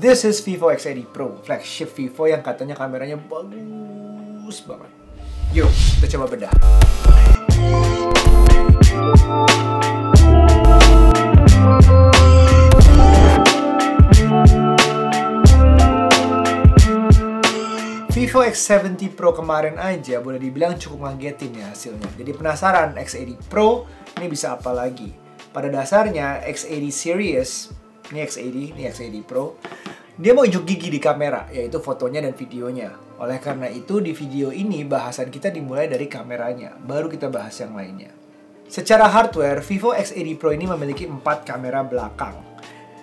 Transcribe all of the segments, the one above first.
This is Vivo X80 Pro, flagship Vivo yang katanya kameranya bagus banget. Yuk, kita coba bedah. Vivo X70 Pro kemarin aja boleh dibilang cukup ngagetin ya hasilnya. Jadi penasaran X80 Pro ini bisa apa lagi? Pada dasarnya X80 series, ini X80 Pro, dia mau unjuk gigi di kamera, yaitu fotonya dan videonya. Oleh karena itu di video ini bahasan kita dimulai dari kameranya, baru kita bahas yang lainnya. Secara hardware, Vivo X80 Pro ini memiliki 4 kamera belakang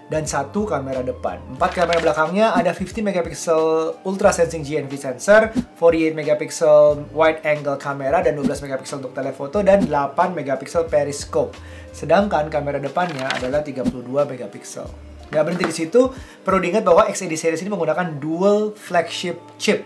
dan 1 kamera depan. 4 kamera belakangnya ada 50 megapiksel ultra sensing GNV sensor, 48 megapiksel wide angle kamera dan 12 megapiksel untuk telefoto dan 8 megapiksel periscope. Sedangkan kamera depannya adalah 32 megapiksel. Nggak berhenti di situ, perlu diingat bahwa X80 series ini menggunakan dual flagship chip.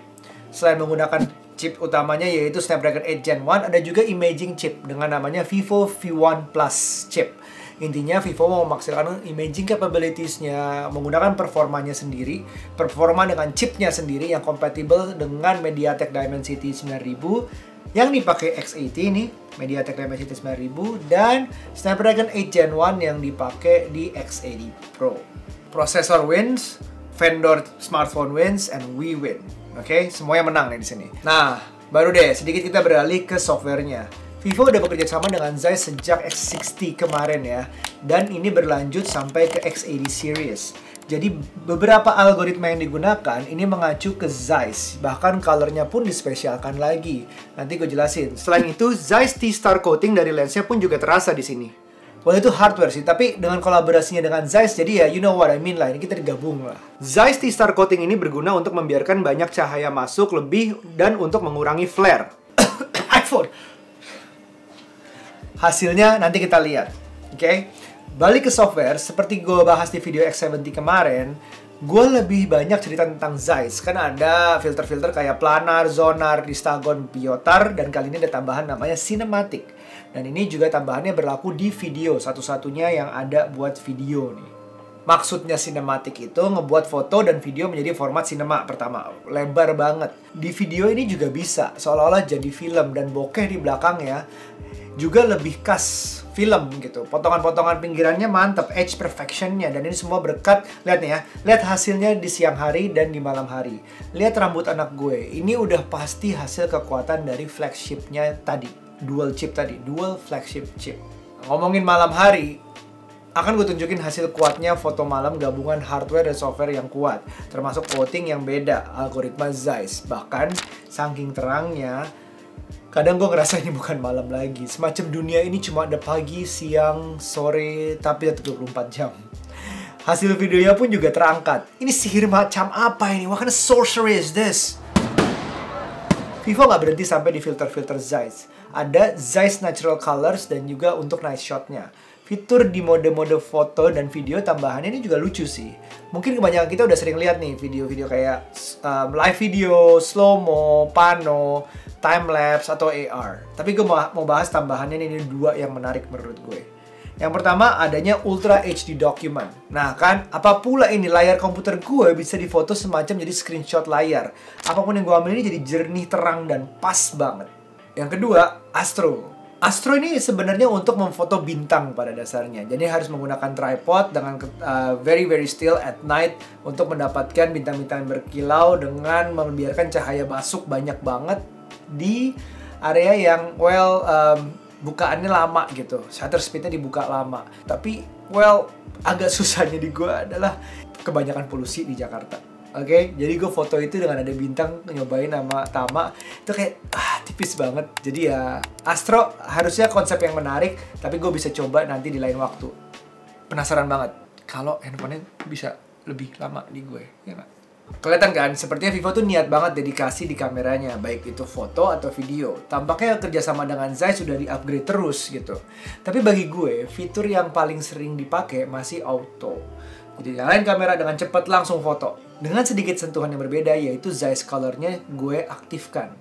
Selain menggunakan chip utamanya yaitu Snapdragon 8 Gen 1, ada juga imaging chip dengan namanya Vivo V1 Plus chip. Intinya Vivo mau memaksimalkan imaging capabilities-nya, menggunakan performanya sendiri, performa dengan chipnya sendiri yang kompatibel dengan MediaTek Dimensity 9000 yang dipakai X80 nih, MediaTek Dimensity 9000 dan Snapdragon 8 Gen 1 yang dipakai di X80 Pro. Prosesor wins, vendor smartphone wins, and we win. Oke, semuanya menang nih di sini. Nah, baru deh sedikit kita beralih ke softwarenya. Vivo udah bekerja sama dengan Zeiss sejak X60 kemarin ya, dan ini berlanjut sampai ke X80 series. Jadi beberapa algoritma yang digunakan ini mengacu ke Zeiss, bahkan colornya pun dispesialkan lagi. Nanti gue jelasin. Selain itu, Zeiss T-Star coating dari lensnya pun juga terasa di sini. Well, itu hardware sih, tapi dengan kolaborasinya dengan Zeiss, jadi ya you know what I mean lah, ini kita digabung lah. Zeiss T-Star coating ini berguna untuk membiarkan banyak cahaya masuk lebih dan untuk mengurangi flare. iPhone. Hasilnya nanti kita lihat, oke? Balik ke software, seperti gue bahas di video X70 kemarin, gue lebih banyak cerita tentang Zeiss. Kan ada filter-filter kayak planar, zonar, distagon, biotar, dan kali ini ada tambahan namanya cinematic. Dan ini juga tambahannya berlaku di video, satu-satunya yang ada buat video nih. Maksudnya cinematic itu ngebuat foto dan video menjadi format cinema pertama, lebar banget. Di video ini juga bisa, seolah-olah jadi film dan bokeh di belakangnya juga lebih khas film gitu. Potongan-potongan pinggirannya mantep, edge perfectionnya, dan ini semua berkat, lihat nih ya, lihat hasilnya di siang hari dan di malam hari. Lihat rambut anak gue, ini udah pasti hasil kekuatan dari flagshipnya tadi, dual chip tadi, dual flagship chip. Ngomongin malam hari, akan gue tunjukin hasil kuatnya foto malam gabungan hardware dan software yang kuat, termasuk coating yang beda, algoritma Zeiss. Bahkan saking terangnya, kadang gue ngerasa ini bukan malam lagi. Semacam dunia ini cuma ada pagi, siang, sore, tapi tetap 24 jam. Hasil videonya pun juga terangkat. Ini sihir macam apa ini? What kind of sorcery is this? Vivo nggak berhenti sampai di filter-filter Zeiss. Ada Zeiss Natural Colors dan juga untuk night shot-nya. Fitur di mode-mode foto dan video tambahannya ini juga lucu sih. Mungkin kebanyakan kita udah sering lihat nih video-video kayak live video, slow-mo, pano, time-lapse, atau AR. Tapi gue mau bahas tambahannya ini 2 yang menarik menurut gue. Yang pertama adanya Ultra HD Document. Nah kan, apa pula ini layar komputer gue bisa difoto semacam jadi screenshot layar. Apapun yang gue ambil ini jadi jernih, terang, dan pas banget. Yang kedua, Astro. Astro ini sebenarnya untuk memfoto bintang pada dasarnya. Jadi harus menggunakan tripod dengan very still at night untuk mendapatkan bintang-bintang berkilau dengan membiarkan cahaya masuk banyak banget di area yang bukaannya lama gitu. Shutter speednya dibuka lama. Tapi agak susahnya di gue adalah kebanyakan polusi di Jakarta. Oke, jadi gue foto itu dengan ada bintang, nyobain sama Tama, itu kayak tipis banget. Jadi ya Astro harusnya konsep yang menarik, tapi gue bisa coba nanti di lain waktu. Penasaran banget kalau handphonenya bisa lebih lama di gue, ya nggak? Kelihatan kan, sepertinya Vivo tuh niat banget dedikasi di kameranya, baik itu foto atau video. Tampaknya kerjasama dengan Zeiss sudah di-upgrade terus gitu. Tapi bagi gue, fitur yang paling sering dipakai masih auto. Jadi nyalain kamera dengan cepat langsung foto. Dengan sedikit sentuhan yang berbeda, yaitu Zeiss color-nya gue aktifkan.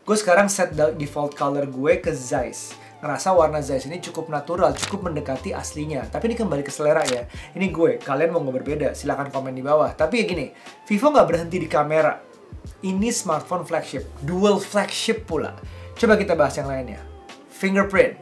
Gue sekarang set default color gue ke Zeiss. ngerasa warna Zeiss ini cukup natural, cukup mendekati aslinya. Tapi ini kembali ke selera ya. Ini gue, kalian mau nggak berbeda, silahkan komen di bawah. Tapi ya gini, Vivo nggak berhenti di kamera. Ini smartphone flagship, dual flagship pula. Coba kita bahas yang lainnya. Fingerprint.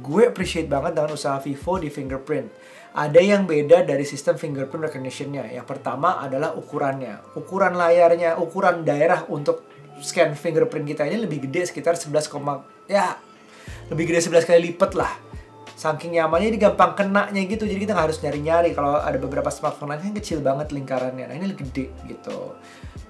Gue appreciate banget dengan usaha Vivo di fingerprint. Ada yang beda dari sistem fingerprint recognition-nya. Yang pertama adalah ukurannya. Ukuran layarnya, ukuran daerah untuk scan fingerprint kita ini lebih gede, sekitar 11, lebih gede 11 kali lipat lah. Saking nyamannya, ini gampang kenanya gitu. Jadi kita nggak harus nyari-nyari. Kalau ada beberapa smartphone lain kan kecil banget lingkarannya. Nah ini lebih gede gitu.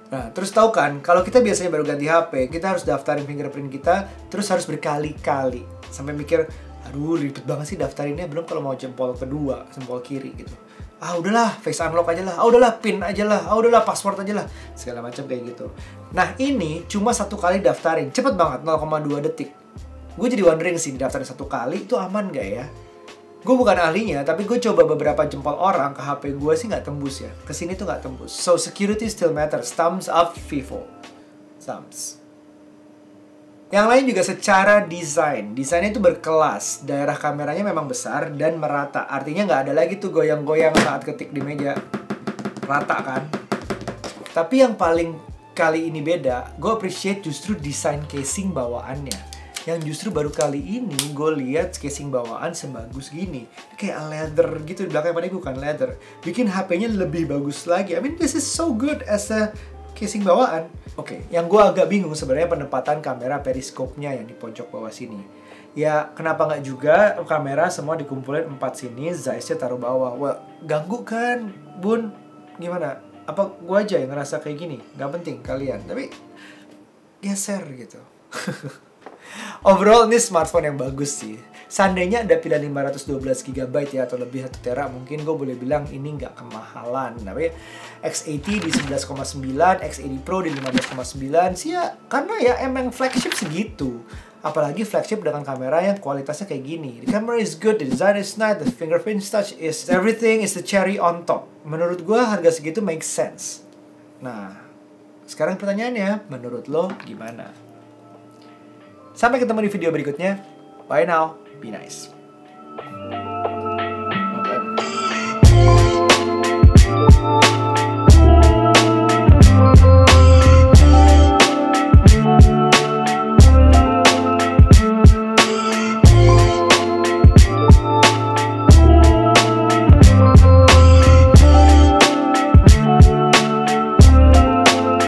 Nah terus tahu kan, kalau kita biasanya baru ganti HP, kita harus daftarin fingerprint kita, terus harus berkali-kali. Sampai mikir, aduh ribet banget sih daftarinnya, belum kalau mau jempol kedua, jempol kiri gitu. Ah udahlah, face unlock aja lah, ah udahlah pin aja lah, ah udahlah password aja lah, segala macam kayak gitu. Nah ini cuma 1 kali daftarin, cepet banget, 0,2 detik. Gue jadi wondering sih, daftarin 1 kali itu aman gak ya? Gue bukan ahlinya, tapi gue coba beberapa jempol orang ke HP gue sih nggak tembus ya. Kesini tuh nggak tembus. So security still matters. Thumbs up Vivo. Thumbs. Yang lain juga secara desain. Desainnya itu berkelas. Daerah kameranya memang besar dan merata. Artinya nggak ada lagi tuh goyang-goyang saat ketik di meja. Rata kan? Tapi yang paling kali ini beda, gue appreciate justru desain casing bawaannya. Yang justru baru kali ini gue lihat casing bawaan sebagus gini. Kayak leather gitu, di belakang pada bukan leather. Bikin HP-nya lebih bagus lagi. I mean this is so good as a casing bawaan. Oke, yang gue agak bingung sebenarnya penempatan kamera periskopnya yang di pojok bawah sini. Ya kenapa nggak juga kamera semua dikumpulin 4 sini, Zeiss-nya taruh bawah. Wah ganggu kan bun? Gimana? Apa gue aja yang ngerasa kayak gini? Gak penting kalian, tapi geser gitu. Overall ini smartphone yang bagus sih. Seandainya ada pilihan 512 GB ya atau lebih 1 tera, mungkin gue boleh bilang ini nggak kemahalan. Tapi X80 di 11,9, X80 Pro di 15,9 sih ya, karena ya emang flagship segitu. Apalagi flagship dengan kamera yang kualitasnya kayak gini. The camera is good, the design is nice, the fingerprint touch is everything is the cherry on top. Menurut gue harga segitu makes sense. Nah, sekarang pertanyaannya, menurut lo gimana? Sampai ketemu di video berikutnya. Bye now. Be nice.